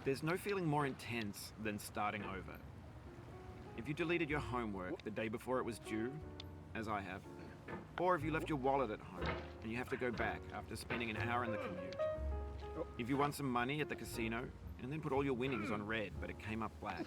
There's no feeling more intense than starting over. If you deleted your homework the day before it was due, as I have, or if you left your wallet at home and you have to go back after spending an hour in the commute. If you won some money at the casino and then put all your winnings on red but it came up black.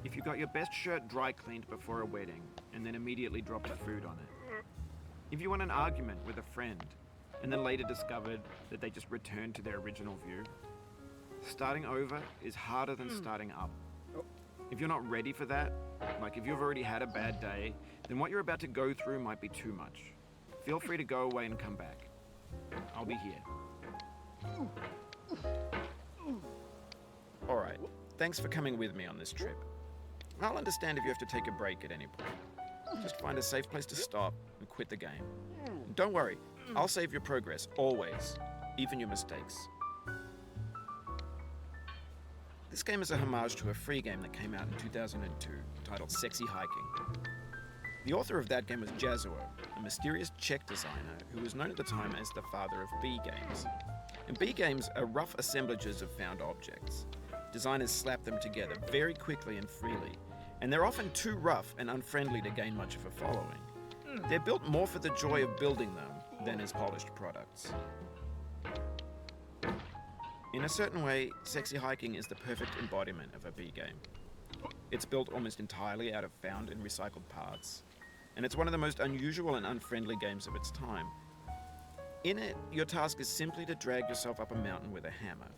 If you got your best shirt dry cleaned before a wedding and then immediately dropped food on it. If you won an argument with a friend and then later discovered that they just returned to their original view. Starting over is harder than starting up. If you're not ready for that, like if you've already had a bad day, then what you're about to go through might be too much. Feel free to go away and come back. I'll be here. Alright, thanks for coming with me on this trip. I'll understand if you have to take a break at any point. Just find a safe place to stop and quit the game. And don't worry, I'll save your progress, always, even your mistakes. This game is a homage to a free game that came out in 2002, titled Sexy Hiking. The author of that game was Jazuo, a mysterious Czech designer who was known at the time as the father of B games. And B games are rough assemblages of found objects. Designers slap them together very quickly and freely, and they're often too rough and unfriendly to gain much of a following. They're built more for the joy of building them than as polished products. In a certain way, Sexy Hiking is the perfect embodiment of a B game. It's built almost entirely out of found and recycled parts, and it's one of the most unusual and unfriendly games of its time. In it, your task is simply to drag yourself up a mountain with a hammer.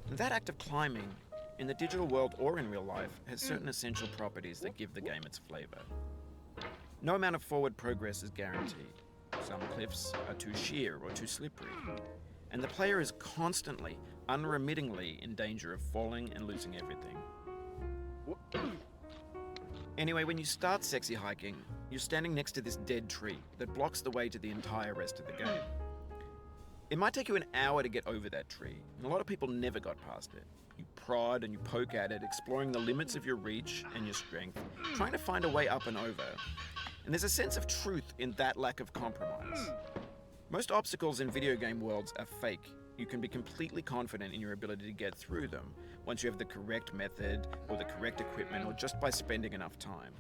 And that act of climbing, in the digital world or in real life, has certain essential properties that give the game its flavor. No amount of forward progress is guaranteed. Some cliffs are too sheer or too slippery. And the player is constantly, unremittingly in danger of falling and losing everything. Anyway, when you start Sexy Hiking, you're standing next to this dead tree that blocks the way to the entire rest of the game. It might take you an hour to get over that tree, and a lot of people never got past it. You prod and you poke at it, exploring the limits of your reach and your strength, trying to find a way up and over. And there's a sense of truth in that lack of compromise. Most obstacles in video game worlds are fake. You can be completely confident in your ability to get through them once you have the correct method or the correct equipment or just by spending enough time.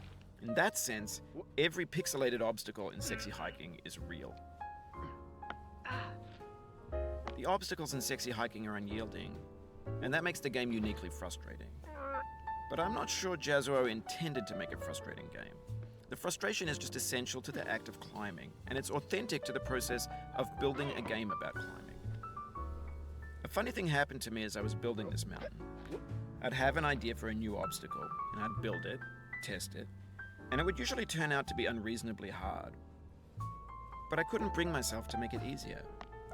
In that sense, every pixelated obstacle in Sexy Hiking is real. The obstacles in Sexy Hiking are unyielding, and that makes the game uniquely frustrating. But I'm not sure Jazuo intended to make a frustrating game. The frustration is just essential to the act of climbing, and it's authentic to the process of building a game about climbing. A funny thing happened to me as I was building this mountain. I'd have an idea for a new obstacle, and I'd build it, test it, and it would usually turn out to be unreasonably hard. But I couldn't bring myself to make it easier.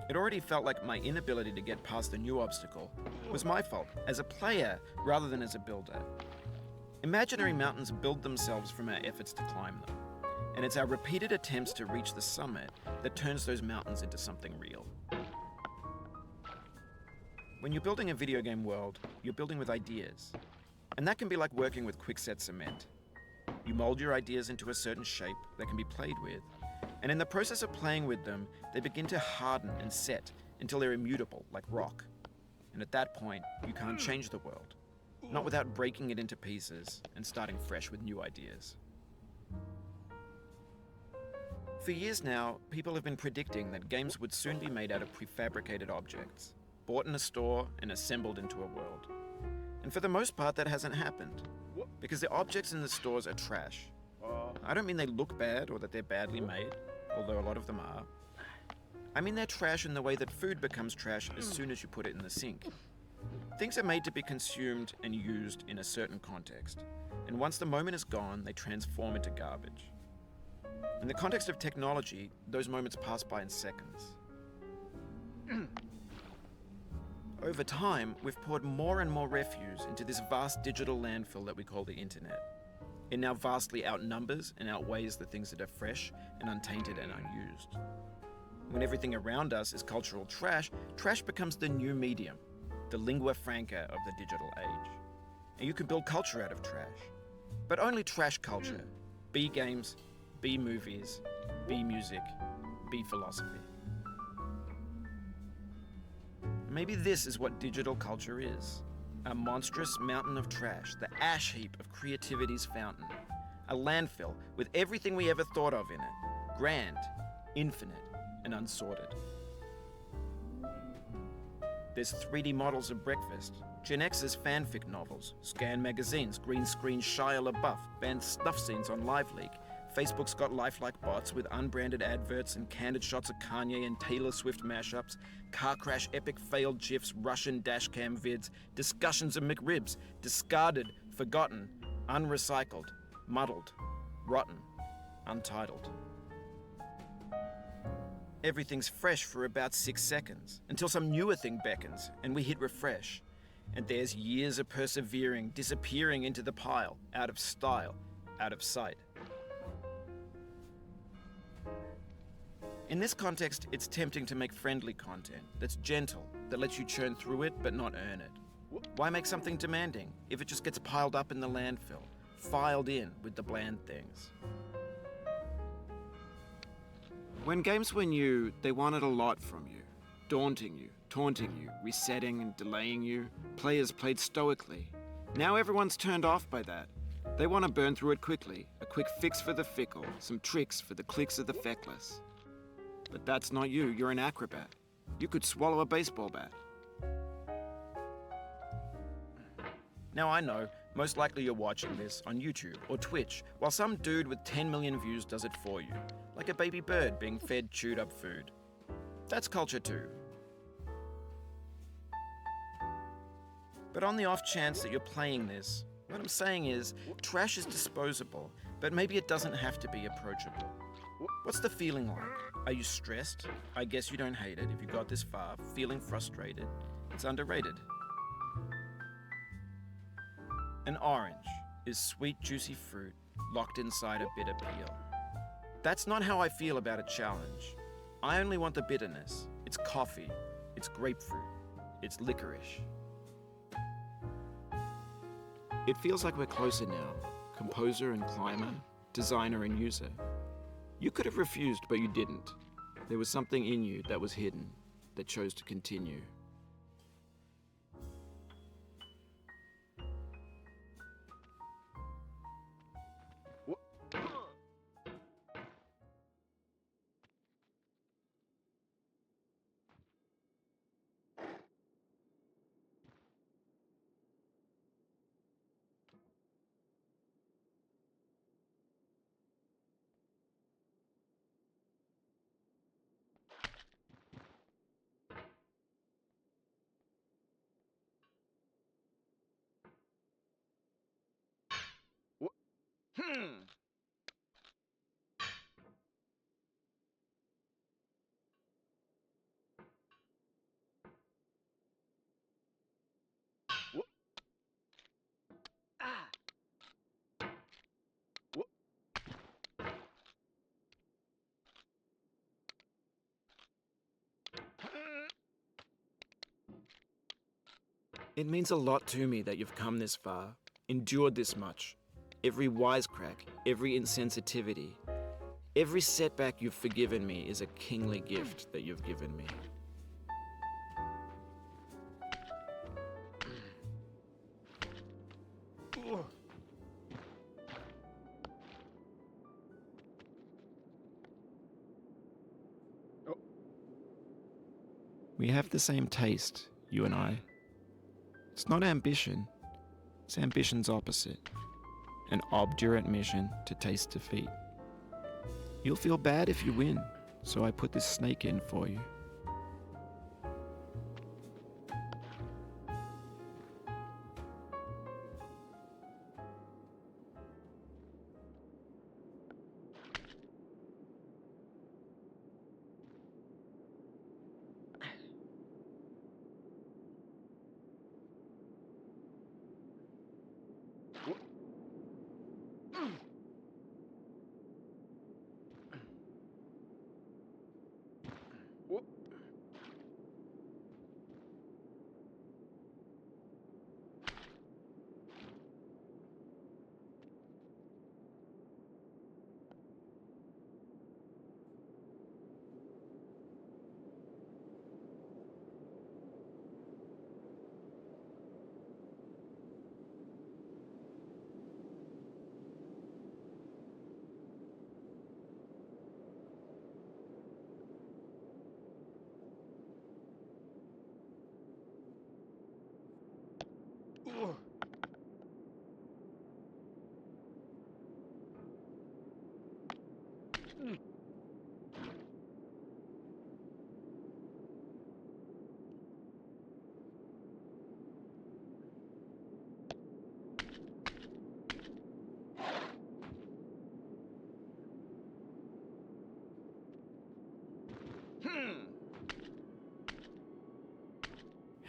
It already felt like my inability to get past the new obstacle was my fault as a player rather than as a builder. Imaginary mountains build themselves from our efforts to climb them, and it's our repeated attempts to reach the summit that turns those mountains into something real. When you're building a video game world, you're building with ideas, and that can be like working with quickset cement. You mold your ideas into a certain shape that can be played with, and in the process of playing with them, they begin to harden and set until they're immutable, like rock. And at that point, you can't change the world. Not without breaking it into pieces and starting fresh with new ideas. For years now, people have been predicting that games would soon be made out of prefabricated objects, bought in a store and assembled into a world. And for the most part, that hasn't happened, because the objects in the stores are trash. I don't mean they look bad or that they're badly made, although a lot of them are. I mean they're trash in the way that food becomes trash as soon as you put it in the sink. Things are made to be consumed and used in a certain context, and once the moment is gone, they transform into garbage. In the context of technology, those moments pass by in seconds. Over time, we've poured more and more refuse into this vast digital landfill that we call the internet. It now vastly outnumbers and outweighs the things that are fresh and untainted and unused. When everything around us is cultural trash, trash becomes the new medium, the lingua franca of the digital age. And you can build culture out of trash. But only trash culture. B games, B movies, B music, B philosophy. Maybe this is what digital culture is. A monstrous mountain of trash, the ash heap of creativity's fountain. A landfill with everything we ever thought of in it. Grand, infinite, and unsorted. There's 3D models of breakfast, Gen X's fanfic novels, scan magazines, green screen Shia LaBeouf, banned snuff scenes on LiveLeak. Facebook's got lifelike bots with unbranded adverts and candid shots of Kanye and Taylor Swift mashups, car crash epic failed GIFs, Russian dashcam vids, discussions of McRibs, discarded, forgotten, unrecycled, muddled, rotten, untitled. Everything's fresh for about 6 seconds, until some newer thing beckons, and we hit refresh. And there's years of persevering, disappearing into the pile, out of style, out of sight. In this context, it's tempting to make friendly content that's gentle, that lets you churn through it but not earn it. Why make something demanding if it just gets piled up in the landfill, filed in with the bland things? When games were new, they wanted a lot from you. Daunting you, taunting you, resetting and delaying you. Players played stoically. Now everyone's turned off by that. They want to burn through it quickly. A quick fix for the fickle, some tricks for the clicks of the feckless. But that's not you, you're an acrobat. You could swallow a baseball bat. Now I know, most likely you're watching this on YouTube or Twitch, while some dude with 10 million views does it for you, like a baby bird being fed chewed up food. That's culture too. But on the off chance that you're playing this, what I'm saying is, trash is disposable, but maybe it doesn't have to be approachable. What's the feeling like? Are you stressed? I guess you don't hate it if you got this far. Feeling frustrated? It's underrated. An orange is sweet, juicy fruit locked inside a bitter peel. That's not how I feel about a challenge. I only want the bitterness. It's coffee. It's grapefruit. It's licorice. It feels like we're closer now. Composer and climber, designer and user. You could have refused, but you didn't. There was something in you that was hidden, that chose to continue. It means a lot to me that you've come this far, endured this much. Every wisecrack, every insensitivity, every setback you've forgiven me is a kingly gift that you've given me. We have the same taste, you and I. It's not ambition, it's ambition's opposite. An obdurate mission to taste defeat. You'll feel bad if you win, so I put this snake in for you.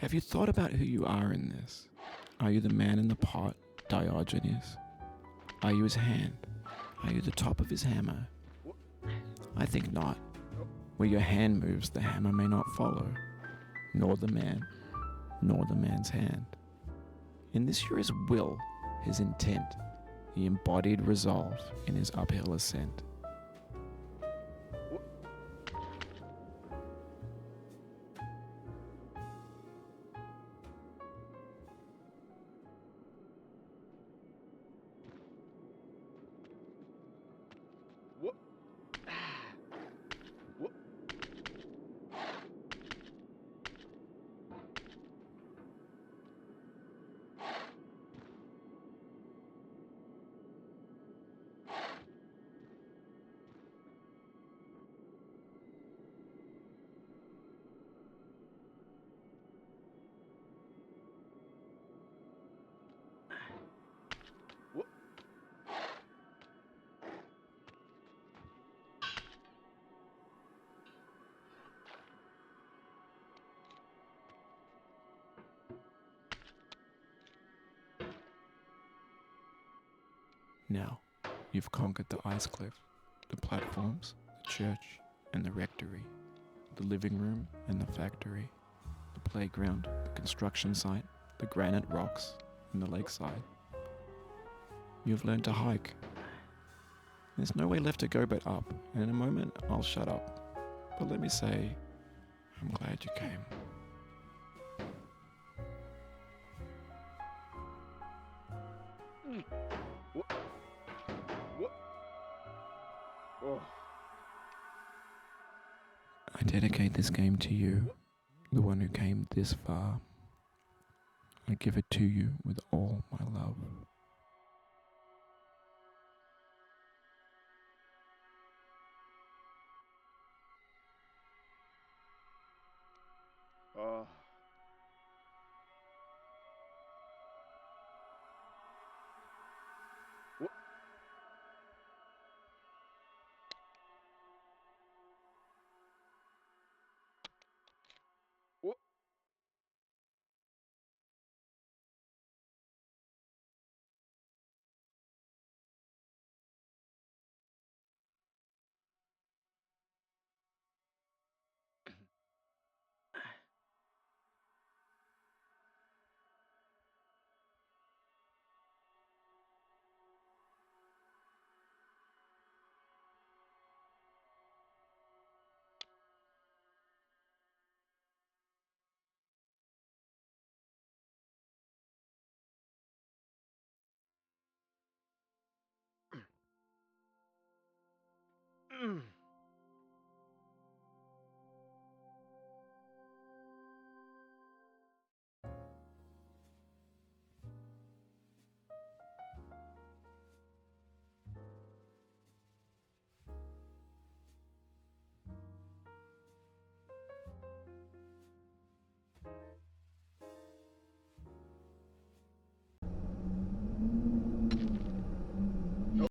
Have you thought about who you are in this? Are you the man in the pot, Diogenes? Are you his hand? Are you the top of his hammer? I think not. Where your hand moves, the hammer may not follow, nor the man, nor the man's hand. In this you're his will, his intent, the embodied resolve in his uphill ascent. Now, you've conquered the ice cliff, the platforms, the church and the rectory, the living room and the factory, the playground, the construction site, the granite rocks and the lakeside. You've learned to hike. There's no way left to go but up, and in a moment I'll shut up. But let me say, I'm glad you came. I dedicate this game to you, the one who came this far. I give it to you with all my love.